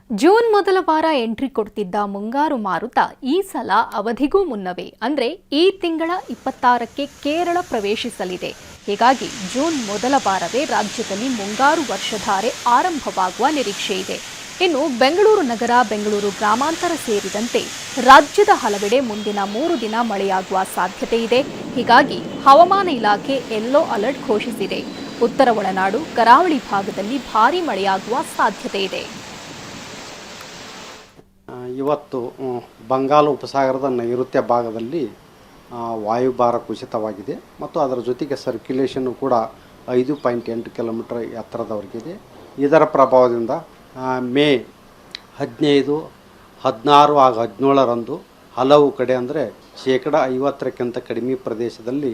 June ಮೊದಲ ವಾರ entry ಕೊಡ್ತಿದ್ದ ಮುಂಗಾರು ಮಾರುತ ಈ ಸಲ ಅವಧಿಗೂ ಮುನ್ನವೇ ಅಂದರೆ ಈ ತಿಂಗಳ 26ಕ್ಕೆ ಕೇರಳ ಪ್ರವೇಶಿಸಲಿದೆ. ಹೀಗಾಗಿ ಜೂನ್ ಮೊದಲ ವಾರವೇ ರಾಜ್ಯದಲ್ಲಿ ಮುಂಗಾರು ವರ್ಷಧಾರೆ ಆರಂಭವಾಗುವ ನಿರೀಕ್ಷೆ ಇದೆ. ಇನ್ನು ಬೆಂಗಳೂರು ನಗರ, ಬೆಂಗಳೂರು ಗ್ರಾಮಾಂತರ ಸೇರಿದಂತೆ ರಾಜ್ಯದ ಹಲವೆಡೆ ಮುಂದಿನ 3 ದಿನ ಮಳೆಯಾಗುವ ಸಾಧ್ಯತೆ ಇದೆ. ಹೀಗಾಗಿ ಹವಾಮಾನ ಇಲಾಖೆ ಯೆಲ್ಲೋ ಅಲರ್ಟ್ ಘೋಷಿಸಿದೆ. ಉತ್ತರ ಒಳನಾಡು, ಕರಾವಳಿ ಭಾಗದಲ್ಲಿ ಭಾರೀ ಮಳೆಯಾಗುವ ಸಾಧ್ಯತೆ ಇದೆ. ಇವತ್ತು ಬಂಗಾಳ ಉಪಸಾಗರದ ನೈಋತ್ಯ ಭಾಗದಲ್ಲಿ ವಾಯುಭಾರ ಕುಸಿತವಾಗಿದೆ ಮತ್ತು ಅದರ ಜೊತೆಗೆ ಸರ್ಕ್ಯುಲೇಷನ್ನು ಕೂಡ 5.8 ಕಿಲೋಮೀಟರ್ ಎತ್ತರದವರೆಗಿದೆ. ಇದರ ಪ್ರಭಾವದಿಂದ ಮೇ 15, 16 ಹಾಗೂ 17ರಂದು ಹಲವು ಕಡೆ ಅಂದರೆ 50%ಕ್ಕಿಂತ ಕಡಿಮೆ ಪ್ರದೇಶದಲ್ಲಿ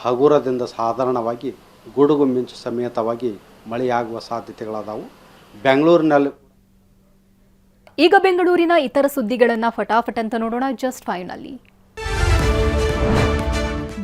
ಹಗುರದಿಂದ ಸಾಧಾರಣವಾಗಿ ಗುಡುಗು ಮಿಂಚು ಸಮೇತವಾಗಿ ಮಳೆಯಾಗುವ ಸಾಧ್ಯತೆಗಳಾದವು. ಬೆಂಗಳೂರಿನಲ್ಲಿ ಈಗ ಬೆಂಗಳೂರಿನ ಇತರ ಸುದ್ದಿಗಳನ್ನು ಫಟಾಫಟ್ ಅಂತ ನೋಡೋಣ. ಜಸ್ಟ್ 5ನಲ್ಲಿ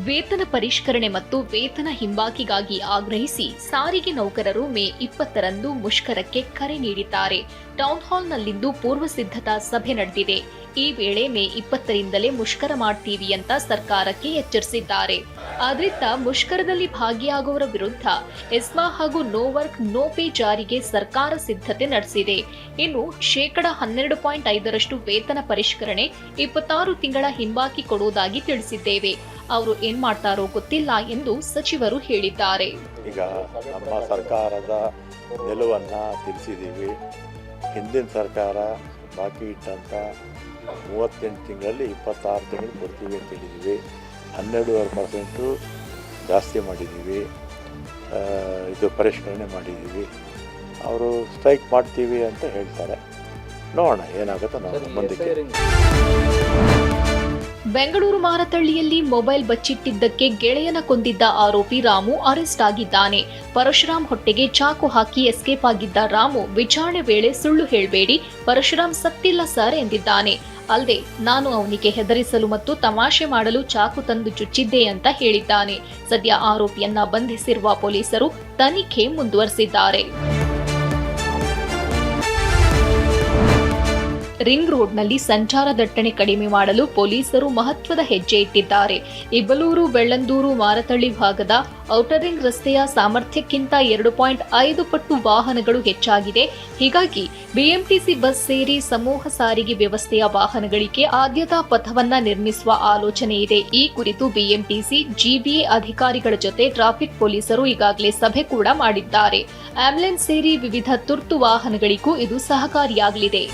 ವೇತನ ಪರಿಷ್ಕರಣೆ ಮತ್ತು ವೇತನ ಹಿಂಬಾಕಿಗಾಗಿ ಆಗ್ರಹಿಸಿ ಸಾರಿಗೆ ನೌಕರರು ಮೇ 20ರಂದು ಮುಷ್ಕರಕ್ಕೆ ಕರೆ ನೀಡಿದ್ದಾರೆ. ಟೌನ್ ಹಾಲ್ನಲ್ಲಿಂದು ಪೂರ್ವ ಸಿದ್ಧತಾ ಸಭೆ ನಡೆದಿದೆ. ಈ ವೇಳೆ ಮೇ 20ರಿಂದಲೇ ಮುಷ್ಕರ ಮಾಡ್ತೀವಿ ಅಂತ ಸರ್ಕಾರಕ್ಕೆ ಎಚ್ಚರಿಸಿದ್ದಾರೆ. ಆದ್ರಿಂದ ಮುಷ್ಕರದಲ್ಲಿ ಭಾಗಿಯಾಗುವವರ ವಿರುದ್ಧ ಎಸ್ಮಾ ಹಾಗೂ ನೋ ವರ್ಕ್ ನೋ ಪೇ ಜಾರಿಗೆ ಸರ್ಕಾರ ಸಿದ್ಧತೆ ನಡೆಸಿದೆ. ಇನ್ನು 12.5% ವೇತನ ಪರಿಷ್ಕರಣೆ, 26 ತಿಂಗಳ ಹಿಂಬಾಕಿ ಕೊಡುವುದಾಗಿ ತಿಳಿಸಿದ್ದೇವೆ. ಅವರು ಏನ್ ಮಾಡ್ತಾರೋ ಗೊತ್ತಿಲ್ಲ ಎಂದು ಸಚಿವರು ಹೇಳಿದ್ದಾರೆ. ಈಗ ನಮ್ಮ ಸರ್ಕಾರದ ನಿಲುವನ್ನ ತಿಳಿಸಿದ್ದೀವಿ. ಹಿಂದಿನ ಸರ್ಕಾರ ಬಾಕಿ ಇಟ್ಟಂತ 38 ತಿಂಗಳಲ್ಲಿ 26 ತಿಂಗಳು ಕೊಡ್ತೀವಿ ಅಂತ ಹೇಳಿದ್ದೀವಿ. 12.5% ಜಾಸ್ತಿ ಮಾಡಿದ್ದೀವಿ. ಇದು ಪರಿಷ್ಕರಣೆ ಮಾಡಿದ್ದೀವಿ. ಅವರು ಸ್ಟ್ರೈಕ್ ಮಾಡ್ತೀವಿ ಅಂತ ಹೇಳ್ತಾರೆ. ನೋಡೋಣ ಏನಾಗುತ್ತೋ ನಾವು ಮುಂದಕ್ಕೆ. ಬೆಂಗಳೂರು ಮಾರತಳ್ಳಿಯಲ್ಲಿ ಮೊಬೈಲ್ ಬಚ್ಚಿಟ್ಟಿದ್ದಕ್ಕೆ ಗೆಳೆಯನ ಕೊಂದಿದ್ದ ಆರೋಪಿ ರಾಮು ಅರೆಸ್ಟ್ ಆಗಿದ್ದಾನೆ. ಪರಶುರಾಮ್ ಹೊಟ್ಟೆಗೆ ಚಾಕು ಹಾಕಿ ಎಸ್ಕೇಪ್ ಆಗಿದ್ದ ರಾಮು ವಿಚಾರಣೆ ವೇಳೆ ಸುಳ್ಳು ಹೇಳಬೇಡಿ, ಪರಶುರಾಮ್ ಸತ್ತಿಲ್ಲ ಸರ್ ಎಂದಿದ್ದಾನೆ. ಅಲ್ಲದೆ ನಾನು ಅವನಿಗೆ ಹೆದರಿಸಲು ಮತ್ತು ತಮಾಷೆ ಮಾಡಲು ಚಾಕು ತಂದು ಚುಚ್ಚಿದ್ದೆ ಅಂತ ಹೇಳಿದ್ದಾನೆ. ಸದ್ಯ ಆರೋಪಿಯನ್ನ ಬಂಧಿಸಿರುವ ಪೊಲೀಸರು ತನಿಖೆ ಮುಂದುವರೆಸಿದ್ದಾರೆ. ರಿಂಗ್ ರೋಡ್ನಲ್ಲಿ ಸಂಚಾರ ದಟ್ಟಣೆ ಕಡಿಮೆ ಮಾಡಲು ಪೊಲೀಸರು ಮಹತ್ವದ ಹೆಜ್ಜೆ ಇಟ್ಟಿದ್ದಾರೆ. ಇಬ್ಬಲೂರು, ಬೆಳ್ಳಂದೂರು, ಮಾರತಳ್ಳಿ ಭಾಗದ ಔಟರ್ ರಿಂಗ್ ರಸ್ತೆಯ ಸಾಮರ್ಥ್ಯಕ್ಕಿಂತ 2.5 ಪಟ್ಟು ವಾಹನಗಳು ಹೆಚ್ಚಾಗಿದೆ. ಹೀಗಾಗಿ ಬಿಎಂಟಿಸಿ ಬಸ್ ಸೇರಿ ಸಮೂಹ ಸಾರಿಗೆ ವ್ಯವಸ್ಥೆಯ ವಾಹನಗಳಿಗೆ ಆದ್ಯತಾ ಪಥವನ್ನ ನಿರ್ಮಿಸುವ ಆಲೋಚನೆ ಇದೆ. ಈ ಕುರಿತು ಬಿಎಂಟಿಸಿ, ಜಿಬಿಎ ಅಧಿಕಾರಿಗಳ ಜೊತೆ ಟ್ರಾಫಿಕ್ ಪೊಲೀಸರು ಈಗಾಗಲೇ ಸಭೆ ಕೂಡ ಮಾಡಿದ್ದಾರೆ. ಆಂಬ್ಯುಲೆನ್ಸ್ ಸೇರಿ ವಿವಿಧ ತುರ್ತು ವಾಹನಗಳಿಗೂ ಇದು ಸಹಕಾರಿಯಾಗಲಿದೆ.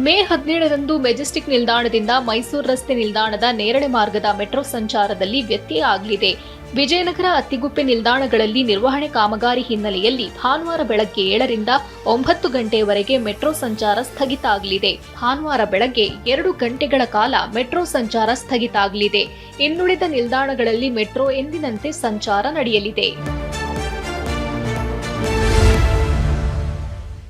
ಮೇ 17ರಂದು ಮೆಜೆಸ್ಟಿಕ್ ನಿಲ್ದಾಣದಿಂದ ಮೈಸೂರು ರಸ್ತೆ ನಿಲ್ದಾಣದ ನೇರಳೆ ಮಾರ್ಗದ ಮೆಟ್ರೋ ಸಂಚಾರದಲ್ಲಿ ವ್ಯತ್ಯಯ ಆಗಲಿದೆ. ವಿಜಯನಗರ, ಅತ್ತಿಗುಪ್ಪೆ ನಿಲ್ದಾಣಗಳಲ್ಲಿ ನಿರ್ವಹಣೆ ಕಾಮಗಾರಿ ಹಿನ್ನೆಲೆಯಲ್ಲಿ ಭಾನುವಾರ ಬೆಳಗ್ಗೆ 7ರಿಂದ 9 ಗಂಟೆಯವರೆಗೆ ಮೆಟ್ರೋ ಸಂಚಾರ ಸ್ಥಗಿತ ಆಗಲಿದೆ. ಭಾನುವಾರ ಬೆಳಗ್ಗೆ 2 ಗಂಟೆಗಳ ಕಾಲ ಮೆಟ್ರೋ ಸಂಚಾರ ಸ್ಥಗಿತ ಆಗಲಿದೆ. ಇನ್ನುಳಿದ ನಿಲ್ದಾಣಗಳಲ್ಲಿ ಮೆಟ್ರೋ ಎಂದಿನಂತೆ ಸಂಚಾರ ನಡೆಯಲಿದೆ.